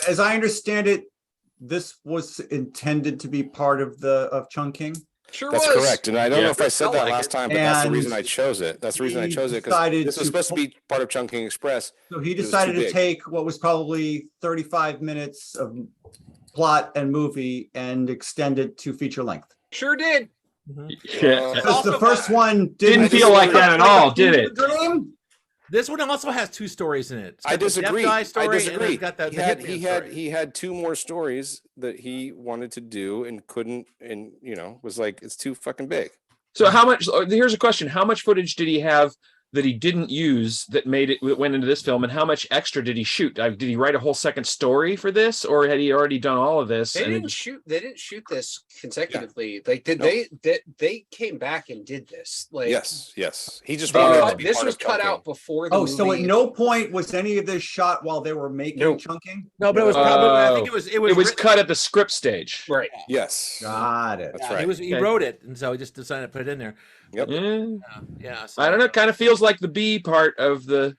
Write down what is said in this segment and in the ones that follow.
as I understand it, this was intended to be part of Chung King. Sure That's was. correct. And I don't know if I said that like last it. time, but that's the And reason I chose it. That's the reason I he chose it, because decided this was to supposed to be part of Chung King Express. So he It was decided too to big. take what was probably 35 minutes of plot and movie and extend it to feature length. Sure did. Yeah. Because the first one Didn't feel like that at all, did it? Dream? This one also has 2 stories in it. It's got I the disagree. deaf guy I story, and disagree. it's got the He had 2 more stories that he wanted to do and couldn't, and was like, it's too fucking big. So how much? Here's a question: how much footage did he have that he didn't use that went into this film, and how much extra did he shoot? Did he write a whole second story for this, or had he already done all of this? They didn't shoot this consecutively. Yeah. Like, they came back and did this? Like, yes. He just wanted it to be this part was of cut Chung out King. before the movie. So at no point was any of this shot while they were making Chung King? No, but it was probably. I think it was cut at the script stage. Right. Yes. Got it. That's right. He wrote it, and so he just decided to put it in there. Yep. Yeah. So, I don't know. It kind of feels like the B part of the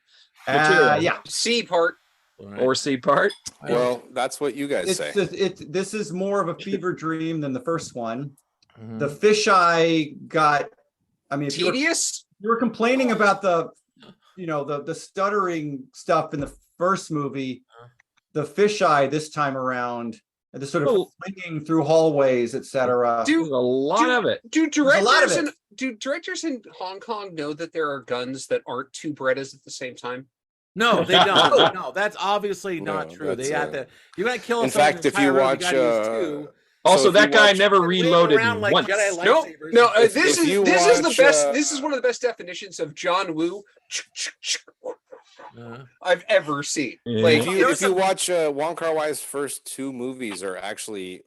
material. Yeah. C part. Or C part. Well, that's what you guys say. This is more of a fever dream than the first one. Mhm. The fisheye got, I mean, if Tedious. you were complaining about the stuttering stuff in the first movie, the fisheye this time around, the sort of flinging through hallways, etc. There's a lot of it. Do directors in Hong Kong know that there are guns that aren't 2 Berettas at the same time? No, they don't. No, that's obviously not true. They have to. You're gonna kill. In fact, if you watch, also that guy never reloaded once. No. This is the best. This is one of the best definitions of John Woo I've ever seen. Yeah. Like, if you watch Wong Kar-Wai's first 2 movies are actually,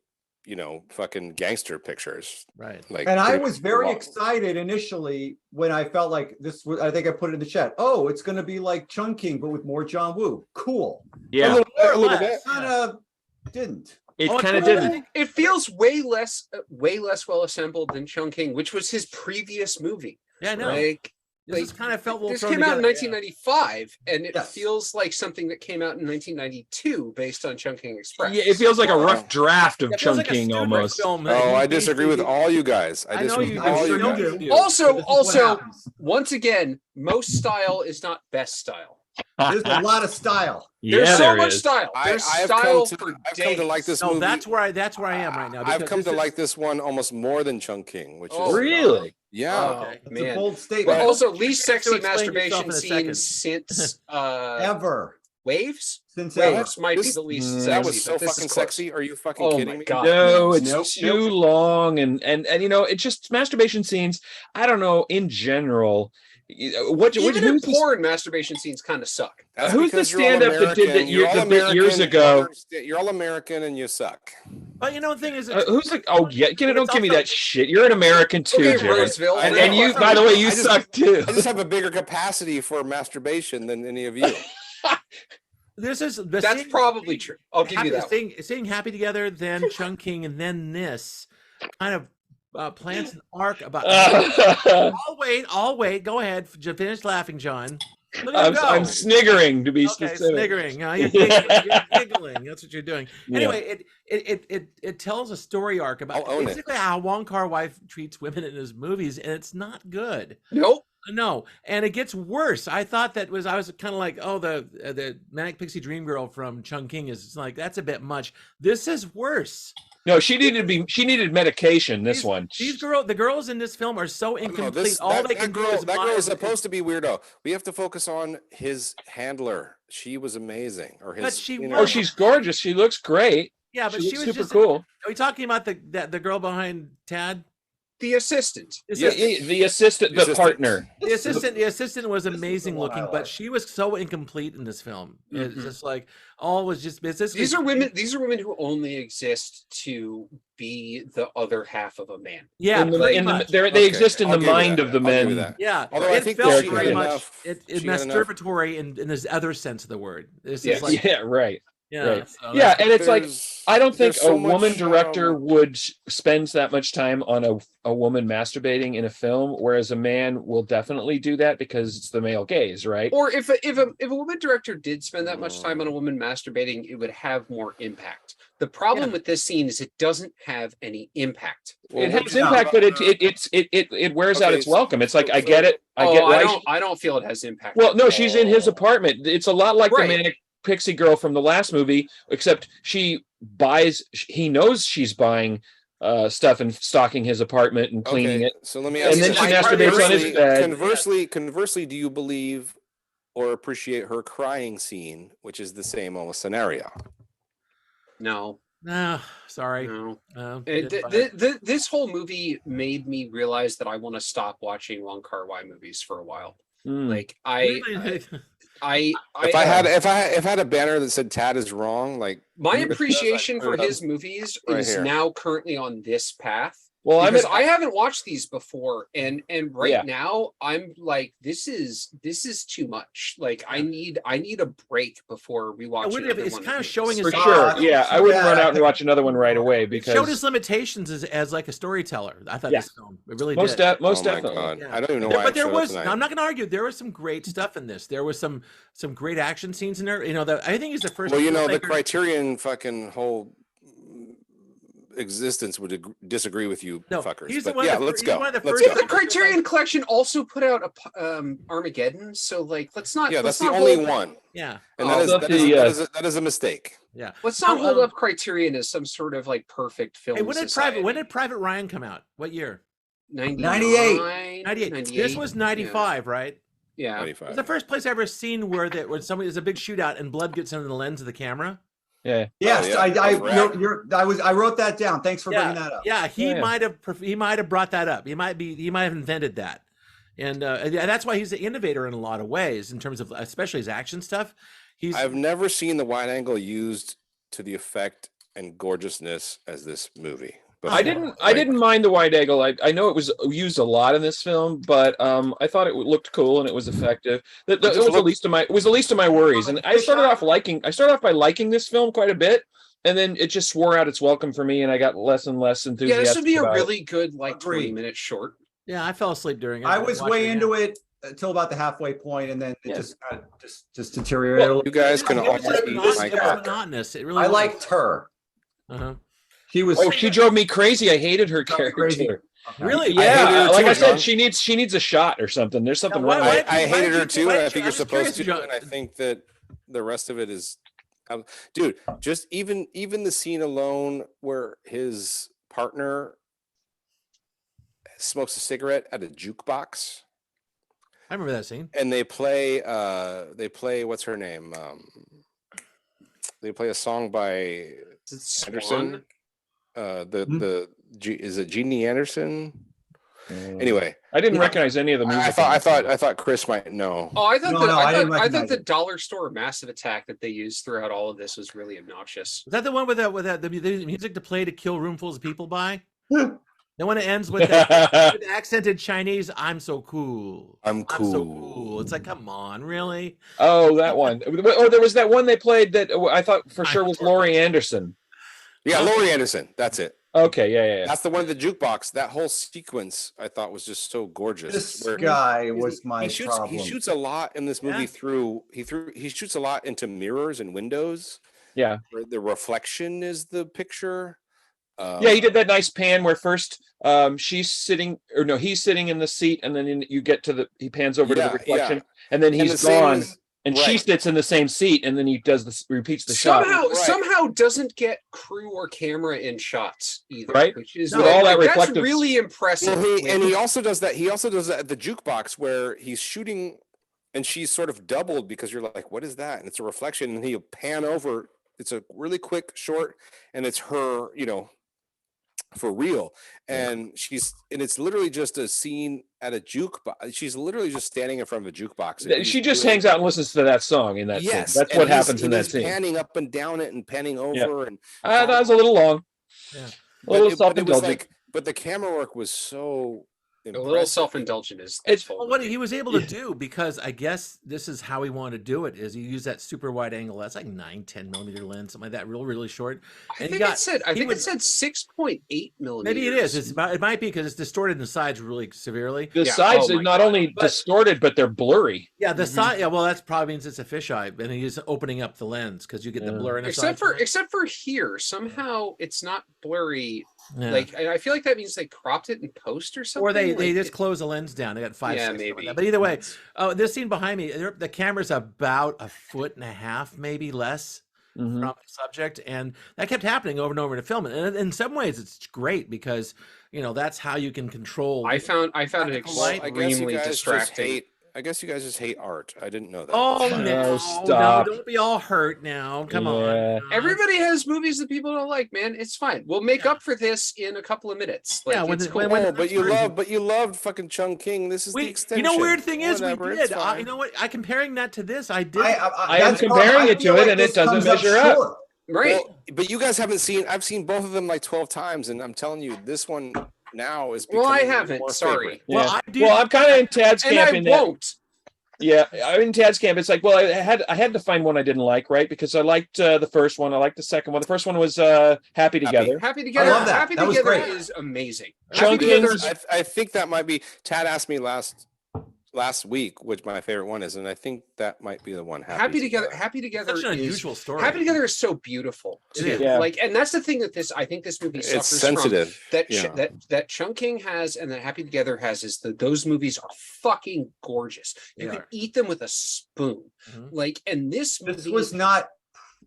fucking gangster pictures. Right. Like, and I was very excited initially when I felt like this was, I think I put it in the chat. Oh, it's going to be like Chung King, but with more John Woo. Cool. Yeah. A little bit. Kind of didn't. It kind of didn't. It feels way less well assembled than Chung King, which was his previous movie. Yeah, I know. This kind of felt. This came out in 1995, and it feels like something that came out in 1992 based on Chung King Express. Yeah, it feels like a rough draft of Chung King almost. I disagree with all you guys. I disagree with all you guys. Also, once again, most style is not best style. There's a lot of style. There's so much style. There's style for I've come to like this movie. That's where I am right now. I've come to like this one almost more than Chung King, which is really. Yeah, it's a bold statement. But also, least sexy masturbation scene since ever. Waves. Since Waves might be the least sexy. That was so fucking sexy. Are you fucking kidding me? God. No, it's too long, and it's just masturbation scenes. I don't know. In general, even in porn, masturbation scenes kind of suck. Who's the stand-up that did that years ago? You're all American and you suck. But the thing is, who's like? Oh yeah, don't give me that shit. You're an American too, okay, Jerry. Roseville, and you, by the way, you suck too. I just have a bigger capacity for masturbation than any of you. That's probably true. I'll give you that. Seeing Happy Together, then Chung King, and then this kind of plants an arc about. I'll wait. Go ahead. Finish laughing, John. I'm sniggering to be specific. Sniggering. You're giggling. That's what you're doing. Anyway, it tells a story arc about basically how Wong Kar-Wai treats women in his movies, and it's not good. Nope. No, and it gets worse. I thought I was kind of like, the Manic Pixie Dream Girl from Chung King is like, that's a bit much. This is worse. No, she needed medication. The girls in this film are so incomplete. That girl is supposed to be weirdo. We have to focus on his handler. She was amazing. She's gorgeous. She looks great. Yeah, but she was super cool. Are we talking about the girl behind Tad? The assistant. The assistant, the partner. The assistant was amazing looking, but she was so incomplete in this film. It's just like these are women who only exist to be the other half of a man. Yeah, they exist in the mind of the men. Yeah, although I think felt very much masturbatory in this other sense of the word. This is like, right. Yeah, Right. so Yeah, that's- and it's like I don't think there's so a woman much, director would spends that much time on a woman masturbating in a film, whereas a man will definitely do that because it's the male gaze, right? Or if a woman director did spend that much time on a woman masturbating, it would have more impact. The problem with this scene is it doesn't have any impact. It has impact, but it wears out its welcome. It's like I get it. I don't feel it has impact. Well, no, she's in his apartment. It's a lot like the Manic Pixie Girl from the last movie, except he knows she's buying stuff and stocking his apartment and cleaning it. So let me ask and then you she this. masturbates on his bed. Conversely, do you believe or appreciate her crying scene, which is the same almost scenario? No. No, sorry. No. This whole movie made me realize that I want to stop watching Wong Kar-Wai movies for a while. Like if I had a banner that said "Tad is wrong," like my appreciation for his movies is now currently on this path. Well, I haven't watched these before, and now I'm like, this is too much. Like I need a break before we watch. It's kind of showing his for sure. Yeah, I wouldn't run out and watch another one right away because it showed his limitations as like a storyteller. I thought this film it really most did. Most definitely. Yeah. I don't even know why. But there was. I'm not going to argue. There was some great stuff in this. There was some great action scenes in there. You know, I think he's the first. Well, you know, the Criterion fucking whole existence would disagree with you fuckers. He's but the one yeah, let's go. The Criterion Collection also put out Armageddon, so like let's not. Yeah, that's the only one. Yeah, and that is a mistake. Yeah, let's not hold up Criterion as some sort of like perfect film. Hey, when did Private Ryan come out? What year? 98. 98. This was 95, right? Yeah, 95. It's the first place I ever seen where there's a big shootout and blood gets into the lens of the camera. Yeah. Yes, I wrote that down. Thanks for bringing that up. Yeah, he might have brought that up. He might have invented that, and that's why he's an innovator in a lot of ways in terms of especially his action stuff. I've never seen the wide angle used to the effect and gorgeousness as this movie. But I didn't mind the wide angle. I know it was used a lot in this film, but I thought it looked cool and it was effective. It was the least of my worries. And I started off by liking this film quite a bit, and then it just swore out its welcome for me, and I got less and less enthusiastic. Yeah, this would be a really good 20-minute short. Yeah, I fell asleep during it. I was way into it until about the halfway point, and then it just kind of just deteriorated. Well, you guys can all it was monotonous. It really. I liked her. Uh-huh. She drove me crazy. I hated her character. Really? Yeah. Like I said, she needs a shot or something. There's something wrong. I hated her too, and I think you're supposed to. And I think that the rest of it is, dude. Just even the scene alone where his partner smokes a cigarette at a jukebox. I remember that scene. And they play what's her name? They play a song by Anderson. Is it Jeannie Anderson? Anyway, I didn't recognize any of the music. I thought Chris might know. Oh, I thought the dollar store massive attack that they used throughout all of this was really obnoxious. Is that the one with the music to play to kill roomfuls of people by? The one that ends with that accented Chinese. I'm so cool. I'm cool. So cool. It's like, come on, really? Oh, that one. Oh, there was that one they played that I thought for sure was Laurie Anderson. Yeah, Laurie Anderson. That's it. Okay, yeah. That's the one in the jukebox. That whole sequence I thought was just so gorgeous. This guy was my problem. He shoots a lot in this movie he shoots a lot into mirrors and windows. Yeah. Where the reflection is the picture. He did that nice pan where first he's sitting in the seat, and then you get to he pans over to the reflection, and then he's gone. And she sits in the same seat, and then he repeats the shot. Somehow doesn't get crew or camera in shots either. Right. Which is all that reflective. That's really impressive. Well, he also does that. He also does that at the jukebox where he's shooting, and she's sort of doubled because you're like, what is that? And it's a reflection, and he'll pan over. It's a really quick short, and it's her, for real. And it's literally just a scene at a jukebox. She's literally just standing in front of a jukebox. She just hangs out and listens to that song in that scene. That's what happens in that scene. Panning up and down it and panning over. And that was a little long. Yeah. But the camera work was so A little self-indulgent is what he was able to do, because I guess this is how he wanted to do it, is he used that super wide angle. That's like 9-10 millimeter lens, something like that, really short. And I think it said 6.8 millimeters. Maybe it is. It might be because it's distorted in the sides really severely. The sides are not only distorted, but they're blurry. Yeah, the side. Yeah, well, that probably means it's a fisheye, and he's opening up the lens because you get the blur in the sides. Except for here, somehow it's not blurry. Yeah. Like, I feel like that means they cropped it in post or something. Or they just closed the lens down. They got 5 Yeah, maybe. But either way, this scene behind me, the camera's about 1.5 feet, maybe less from the subject, and that kept happening over and over in the film. And in some ways, it's great because that's how you can control. I found it extremely distracting. I guess you guys just hate art. I didn't know that. Oh, no, stop. No, don't be all hurt now. Come on. Everybody has movies that people don't like, man. It's fine. We'll make up for this in a couple of minutes. Like, but you loved fucking Chung King. This is the extension. Weird thing is, we did. You know what? Comparing that to this, I did. I am comparing it to it, and it doesn't measure up. Right. Well, but you guys haven't seen. I've seen both of them like 12 times, and I'm telling you, this one now is. Well, I haven't. Sorry. Yeah. Well, I'm kind of in Tad's camp. And I won't. Yeah, I'm in Tad's camp. It's like, well, I had to find one I didn't like, right? Because I liked the first one. I liked the second one. The first one was Happy Together. Happy Together. I love that. Happy that Together was great. is amazing. Chung King's. I think that might be. Tad asked me last week which my favorite one is, and I think that might be the one. Happy Together. Happy Together. Such an unusual story. Happy Together is so beautiful. Yeah. Like, and that's the thing that I think this movie suffers it's sensitive. from. That Chung King has and that Happy Together has is that those movies are fucking gorgeous. You could eat them with a spoon. Like, and this movie was not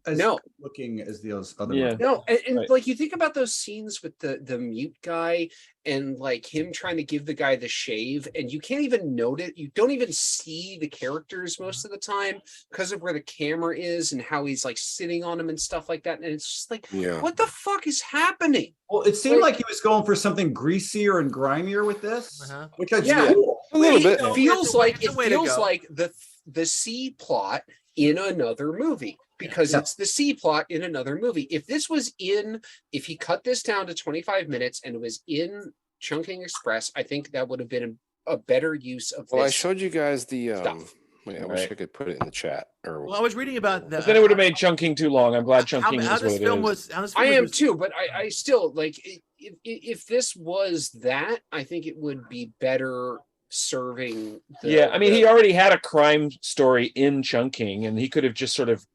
as looking as the other ones. No, and like you think about those scenes with the mute guy and like him trying to give the guy the shave, and you can't even note it. You don't even see the characters most of the time because of where the camera is and how he's like sitting on him and stuff like that. And it's just like, what the fuck is happening? Well, it seemed like he was going for something greasier and grimier with this, which I cool. A little bit. It feels like the C plot in another movie. Because it's the C plot in another movie. If he cut this down to 25 minutes and it was in Chung King Express, I think that would have been a better use of this. Well, I showed you guys the stuff. I wish I could put it in the chat. Well, I was reading about that. Then it would have made Chung King too long. I'm glad Chung King is what it is. I am too, but I still like if this was that, I think it would be better serving. I mean, he already had a crime story in Chung King, and he could have just sort of.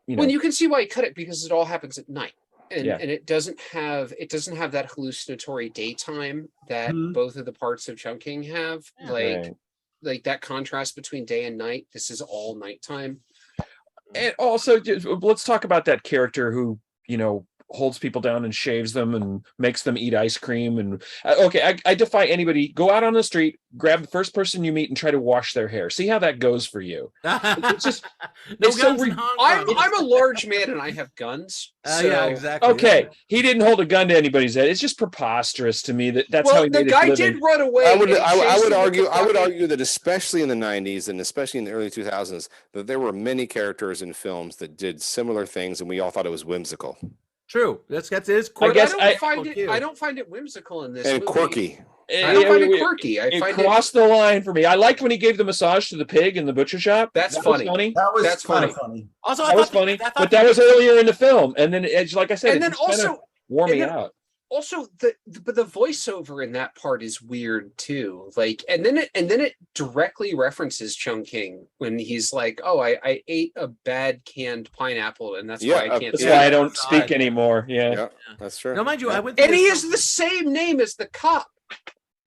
When you can see why he cut it, because it all happens at night, and it doesn't have that hallucinatory daytime that both of the parts of Chung King have. Like that contrast between day and night. This is all nighttime. And also, let's talk about that character who holds people down and shaves them and makes them eat ice cream. And I defy anybody. Go out on the street, grab the first person you meet, and try to wash their hair. See how that goes for you. It's just I'm a large man and I have guns. Yeah, exactly. Okay, he didn't hold a gun to anybody's head. It's just preposterous to me that's how he made his living. The guy did run away. I would argue that especially in the 90s and especially in the early 2000s, that there were many characters in films that did similar things, and we all thought it was whimsical. True. That's quirky. I don't find it whimsical in this movie. Quirky. I don't find it quirky. It crossed the line for me. I liked when he gave the massage to the pig in the butcher shop. That's funny. That's funny. Also, that was funny. But that was earlier in the film, and then it's like I said, and then also wore me out. Also, the voiceover in that part is weird too. Like, and then it directly references Chung King when he's like, "Oh, I ate a bad canned pineapple, and that's why I can't." That's why I don't speak anymore. Yeah, that's true. No, mind you, I went. And he has the same name as the cop.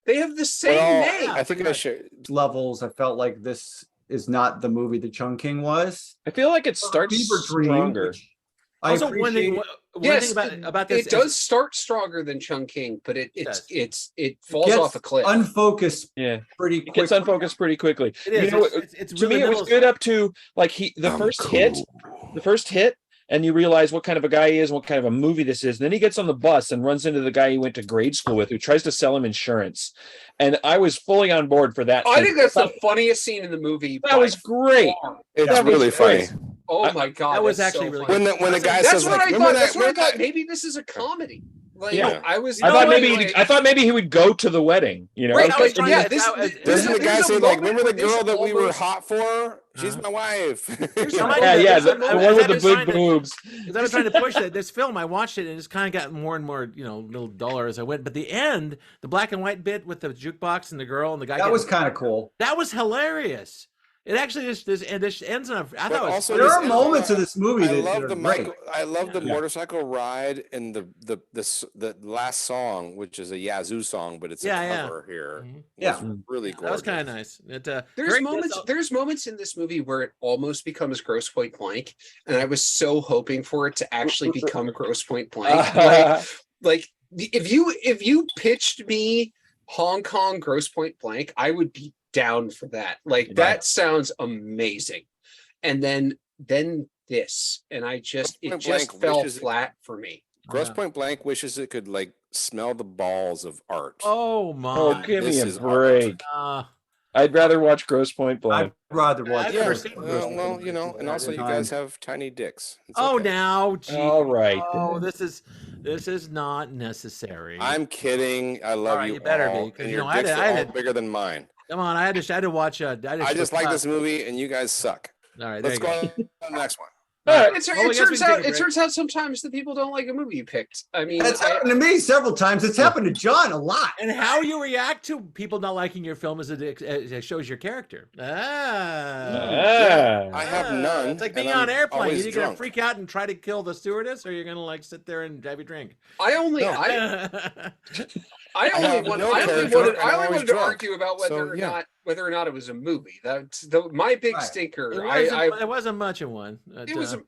They have the same name. I think I should levels. I felt like this is not the movie that Chung King was. I feel like it starts stronger. Also, one thing about this, it does start stronger than Chung King, but it falls off a cliff. Unfocused, pretty quick. It gets unfocused pretty quickly. It is. It's to me, it was good up to like the first hit, and you realize what kind of a guy he is, what kind of a movie this is. And then he gets on the bus and runs into the guy he went to grade school with, who tries to sell him insurance. And I was fully on board for that. I think that's the funniest scene in the movie. That was great. It's really funny. Oh my god, that was actually really when the guy that's says, what like, I thought. That's what I thought. Maybe this is a comedy. Like Yeah. I was. I thought no, maybe like- I thought maybe he would go to the wedding. You know, Right, I was but trying yeah, to- this, that was- this, Doesn't the there's guy a say like, moment remember where the this girl that we were almost- hot for? She's Uh-huh. my wife. There's a Yeah, moment- yeah, there's a the moment- one with the as I big was boobs. Because I was trying to push this film. I watched it and it just kind of got more and more, a little duller as I went. But the end, the black and white bit with the jukebox and the girl and the guy. That was kind of cool. That was hilarious. It actually this ends on a. I thought it was also There this are ends moments on of a- this movie I that love are the great. I love the Yeah. motorcycle ride and the last song, which is a Yazoo song, but it's Yeah, a yeah. cover here. Mhm. Yeah. Was really That was gorgeous. kind of nice. It, There's very- moments. There's moments in this movie where it almost becomes Gross Point Blank, and I was so hoping for it to actually become Gross Point Blank. Like if you pitched me Hong Kong Gross Point Blank, I would be down for that. Like Right. that sounds amazing. And then this, and it Point just Blank fell wishes it- flat for me. Gross Yeah. Point Blank wishes it could like smell the balls of art. Oh my! Oh, give me This a is break. I'd rather watch Gross Point I'd Blank. rather watch. I've Yeah, never seen Gross Point well, Blank. and also you guys have tiny dicks. It's Oh, okay. now, gee. All right. Oh, this is not necessary. I'm kidding. I love right, you you better be, all, 'cause, and you your know, I dicks had- are I all had- bigger than mine. Come on, I had to watch. I just like this movie, and you guys suck. All right, there Let's you go go. on to the next one. All right. It, Well, I it guess we turns can take out a it break. turns out sometimes the people don't like a movie you picked. I mean, It's happened to me several times. It's happened to John a lot. And how you react to people not liking your film it shows your character. I have none. It's like and being I'm on an airplane. always You're gonna drunk. freak out and try to kill the stewardess, or you're gonna like sit there and have your drink. I only No. I have only no character, and I'm always wanted to drunk. argue about whether So, or yeah. not it was a movie. That's my big Right. stinker. It wasn't much of one. It was a movie.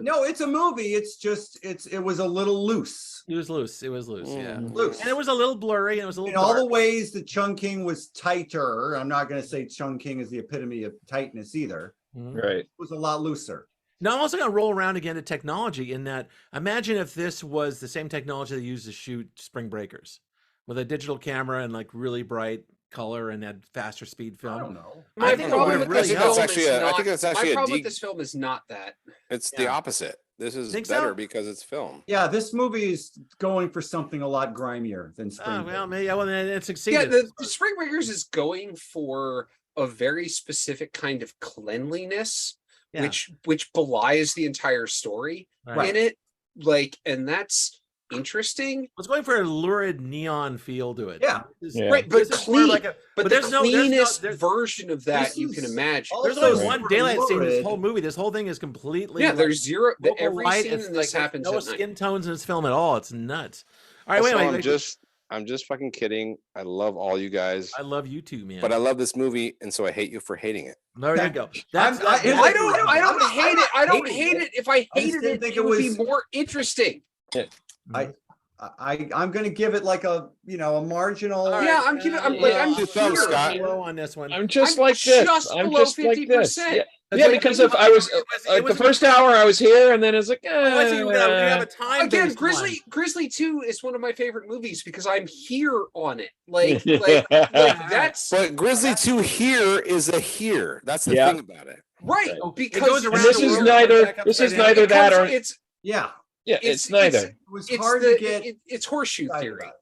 No, it's a movie. It's just it was a little loose. It was loose. It was loose. Yeah. Loose. And it was a little blurry. And it was a In little all the dark. ways that Chung King was tighter, I'm not going to say Chung King is the epitome of tightness either. Mhm. Right. It was a lot looser. Now I'm also going to roll around again to technology in that imagine if this was the same technology they used to shoot Spring Breakers with a digital camera and like really bright color and had faster speed I film. don't know. My I think it problem would've with really this helped. film Actually is a- I not. think that's actually My a problem de- with this film is not that. It's the Yeah. opposite. This is Think so? better because it's film. Yeah, this movie is going for something a lot grimier than Spring Oh, well, Breakers. maybe well, then it Yeah, succeeded. the Spring Breakers is going for a very specific kind of cleanliness, Yeah. which belies the entire story Right. in it. Like, and that's interesting. It's going for a lurid neon feel to it. Yeah. This is- Yeah. Right, but this is more clean. like a- But the there's no cleanest there's- version of that This you can is imagine. all- There's Also only one super daylight scene in this lurid. whole movie. This whole thing is completely Yeah, like, there's zero. local Every light. scene It's in like this happens no at night. skin tones in this film at all. It's nuts. All right, Also, wait. I'm just fucking kidding. I love all you guys, I love you too, man. but I love this movie, and so I hate you for hating it. There you go. I'm- I- that's- I don't I'm not- hate I'm it. not I don't hating hate it. it. If I I just hated didn't it, think it it would be was- more interesting. I'm going to give it like a marginal. All right. Yeah, I'm keeping. I'm like I'm Two thumbs, here. Scott. low on this one. I'm just I'm like this. just I'm below just like this. 50%. Yeah, That's yeah like- because if I was it like the was- first hour I was here, and then it's like, Oh, I see you have a time Again, Grizzly 2 is one of my favorite movies because I'm here on it. Like that's But Grizzly 2 here is a here. That's the Yeah. thing about it. right. Oh, it Because goes and around this the is world, neither. back This upside is down. neither it that comes- or Yeah. yeah. it's It's neither. It was it's hard the to get. it's horseshoe excited theory. about it.